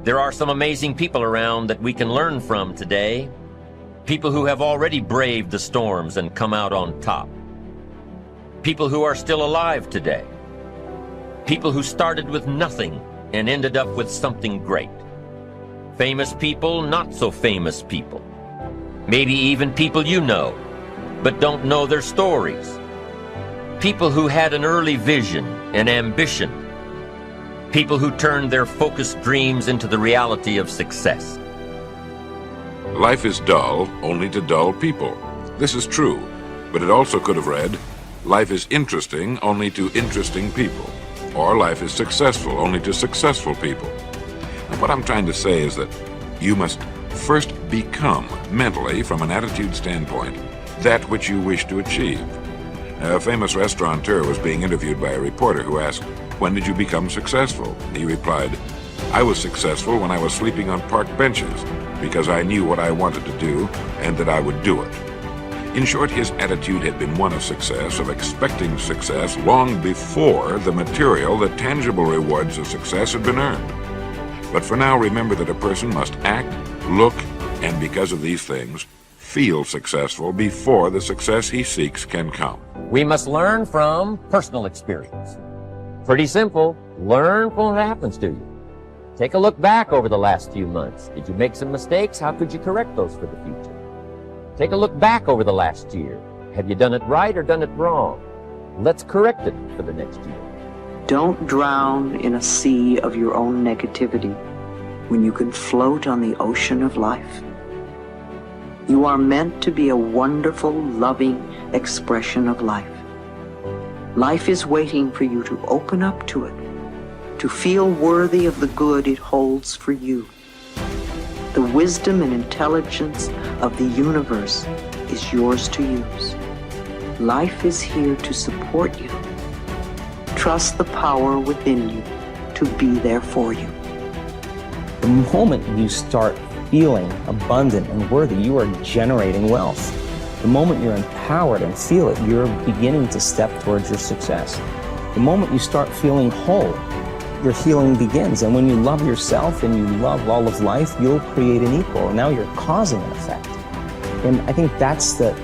There are some amazing people around that we can learn from today. People who have already braved the storms and come out on top. People who are still alive today. People who started with nothing and ended up with something great. Famous people, not so famous people. Maybe even people you know, but don't know their stories. People who had an early vision and ambition. People who turned their focused dreams into the reality of success. Life is dull only to dull people. This is true, but it also could have read, life is interesting only to interesting people. Or life is successful only to successful people. And what I'm trying to say is that you must first become, mentally, from an attitude standpoint, that which you wish to achieve. A famous restaurateur was being interviewed by a reporter who asked, "When did you become successful?" He replied, "I was successful when I was sleeping on park benches, because I knew what I wanted to do and that I would do it." In short, his attitude had been one of success, of expecting success long before the material, the tangible rewards of success had been earned. But for now, remember that a person must act, look, and because of these things, feel successful before the success he seeks can come. We must learn from personal experience. Pretty simple. Learn from what happens to you. Take a look back over the last few months. Did you make some mistakes? How could you correct those for the future? Take a look back over the last year. Have you done it right or done it wrong? Let's correct it for the next year. Don't drown in a sea of your own negativity when you can float on the ocean of life. You are meant to be a wonderful, loving expression of life. Life is waiting for you to open up to it, to feel worthy of the good it holds for you. The wisdom and intelligence of the universe is yours to use. Life is here to support you. Trust the power within you to be there for you. The moment you start feeling abundant and worthy, you are generating wealth. The moment you're empowered and feel it, you're beginning to step towards your success. The moment you start feeling whole, your healing begins. And when you love yourself and you love all of life, you'll create an equal. And now you're causing an effect. And I think that's the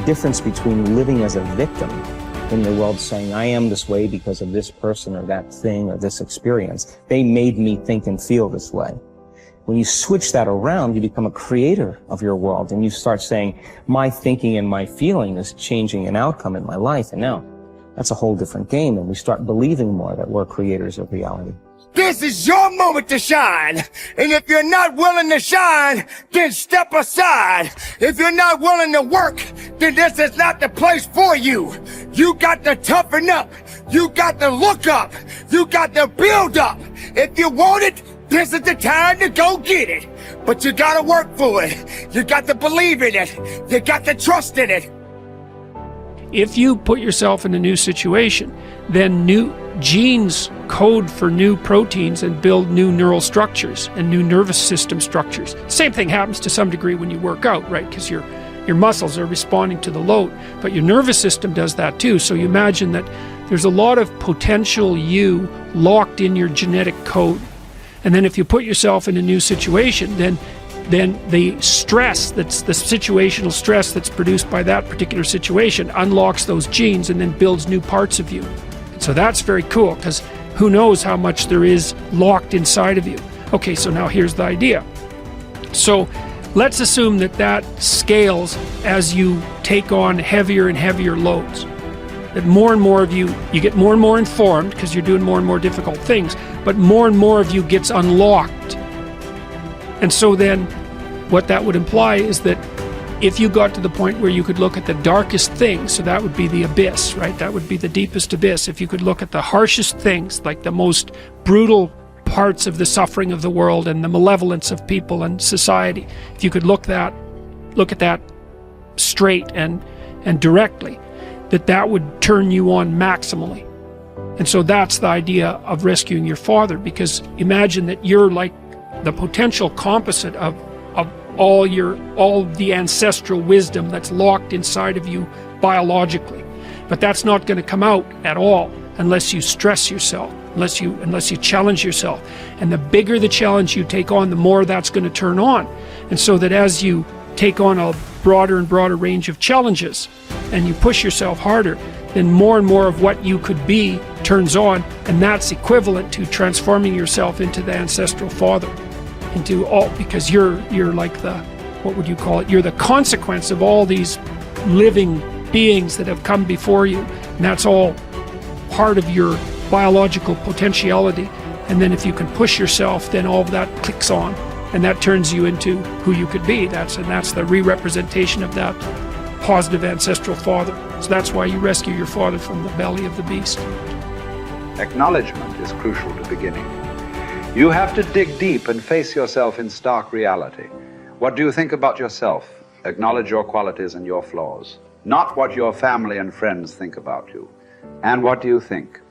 difference between living as a victim in the world, saying, I am this way because of this person or that thing or this experience. They made me think and feel this way. When you switch that around, you become a creator of your world, and you start saying, my thinking and my feeling is changing an outcome in my life. And now that's a whole different game, and we start believing more that we're creators of reality. This is your moment to shine. And if you're not willing to shine, then step aside. If you're not willing to work, then this is not the place for you. You got to toughen up. You got to look up. You got to build up. If you want it, this is the time to go get it. But you got to work for it. You got to believe in it. You got to trust in it. If you put yourself in a new situation, then new genes code for new proteins and build new neural structures and new nervous system structures. Same thing happens to some degree when you work out, right? Because your muscles are responding to the load, but your nervous system does that too. So you imagine that there's a lot of potential you locked in your genetic code. And then if you put yourself in a new situation, then the stress, that's the situational stress that's produced by that particular situation, unlocks those genes and then builds new parts of you. So that's very cool, because who knows how much there is locked inside of you. Okay, so now here's the idea. So let's assume that scales as you take on heavier and heavier loads. That more and more of you get more and more informed because you're doing more and more difficult things, but more and more of you gets unlocked. And so then what that would imply is that if you got to the point where you could look at the darkest things, so that would be the abyss, right? That would be the deepest abyss. If you could look at the harshest things, like the most brutal parts of the suffering of the world and the malevolence of people and society, if you could look at that straight and directly, that would turn you on maximally. And so that's the idea of rescuing your father, because imagine that you're like the potential composite of all the ancestral wisdom that's locked inside of you biologically. But that's not going to come out at all unless you stress yourself. unless you challenge yourself. And the bigger the challenge you take on, the more that's going to turn on. And so that as you take on a broader and broader range of challenges and you push yourself harder, then more and more of what you could be turns on, and that's equivalent to transforming yourself into the ancestral father, because you're like the, what would you call it? You're the consequence of all these living beings that have come before you, and that's all part of your biological potentiality. And then if you can push yourself, then all of that clicks on, and that turns you into who you could be. That's the re-representation of that positive ancestral father. So that's why you rescue your father from the belly of the beast. Acknowledgement is crucial to beginning. You have to dig deep and face yourself in stark reality. What do you think about yourself? Acknowledge your qualities and your flaws, not what your family and friends think about you. And what do you think?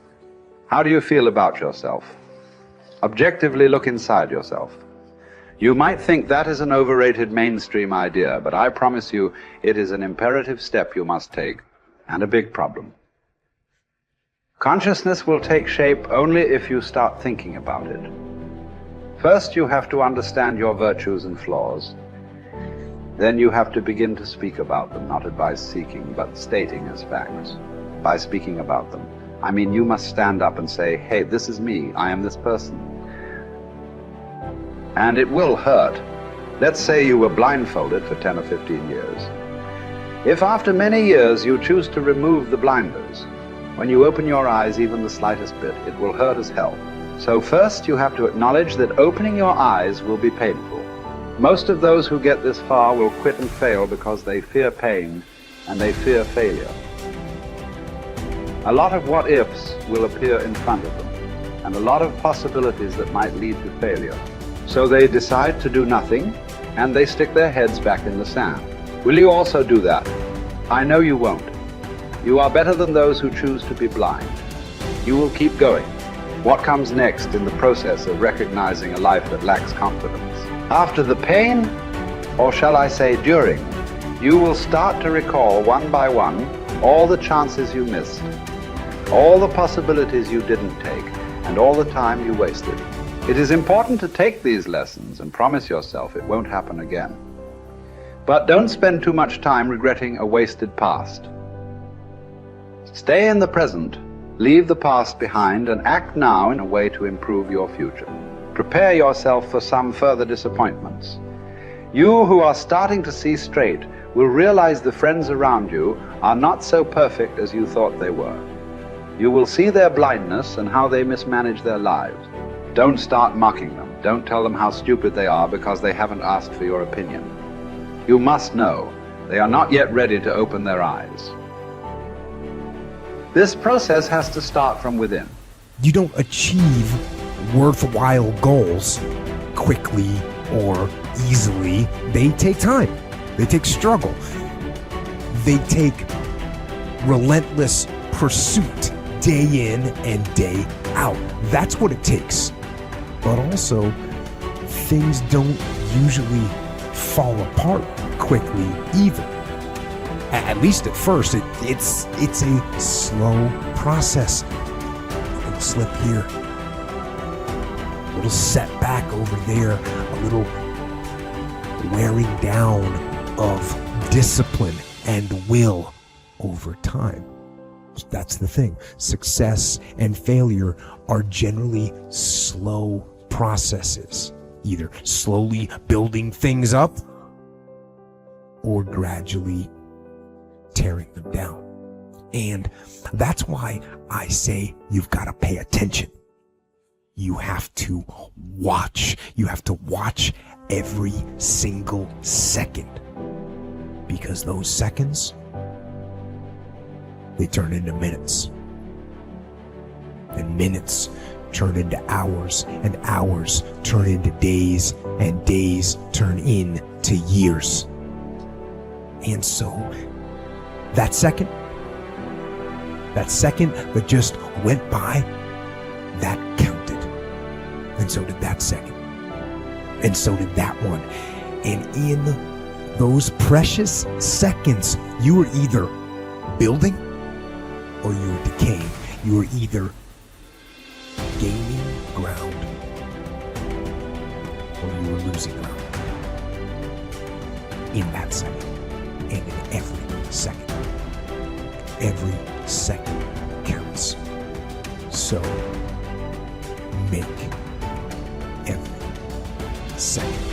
How do you feel about yourself? Objectively look inside yourself. You might think that is an overrated mainstream idea, but I promise you it is an imperative step you must take, and a big problem. Consciousness will take shape only if you start thinking about it. First, you have to understand your virtues and flaws. Then you have to begin to speak about them, not advice-seeking, but stating as facts. By speaking about them, I mean you must stand up and say, hey, this is me, I am this person. And it will hurt. Let's say you were blindfolded for 10 or 15 years. If after many years you choose to remove the blinders, when you open your eyes even the slightest bit, it will hurt as hell. So first you have to acknowledge that opening your eyes will be painful. Most of those who get this far will quit and fail because they fear pain and they fear failure. A lot of what-ifs will appear in front of them, and a lot of possibilities that might lead to failure. So they decide to do nothing, and they stick their heads back in the sand. Will you also do that? I know you won't. You are better than those who choose to be blind. You will keep going. What comes next in the process of recognizing a life that lacks confidence? After the pain, or shall I say during, you will start to recall one by one all the chances you missed, all the possibilities you didn't take, and all the time you wasted. It is important to take these lessons and promise yourself it won't happen again. But don't spend too much time regretting a wasted past. Stay in the present, leave the past behind, and act now in a way to improve your future. Prepare yourself for some further disappointments. You who are starting to see straight will realize the friends around you are not so perfect as you thought they were. You will see their blindness and how they mismanage their lives. Don't start mocking them. Don't tell them how stupid they are because they haven't asked for your opinion. You must know they are not yet ready to open their eyes. This process has to start from within. You don't achieve worthwhile goals quickly or easily. They take time. They take struggle. They take relentless pursuit, day in and day out. That's what it takes. But also, things don't usually fall apart quickly either. At least at first, it's a slow process. A little slip here, a little setback over there, a little wearing down of discipline and will over time. That's the thing. Success and failure are generally slow processes, either slowly building things up or gradually tearing them down. And that's why I say you've got to pay attention. You have to watch. You have to watch every single second, because those seconds, they turn into minutes, and minutes turn into hours, and hours turn into days, and days turn into years. And so that second that just went by, that counted. And so did that second. And so did that one. And in those precious seconds, you were either building or you were decaying. You were either gaining ground or you are losing ground. In that second, and in every second. Every second counts. So make every second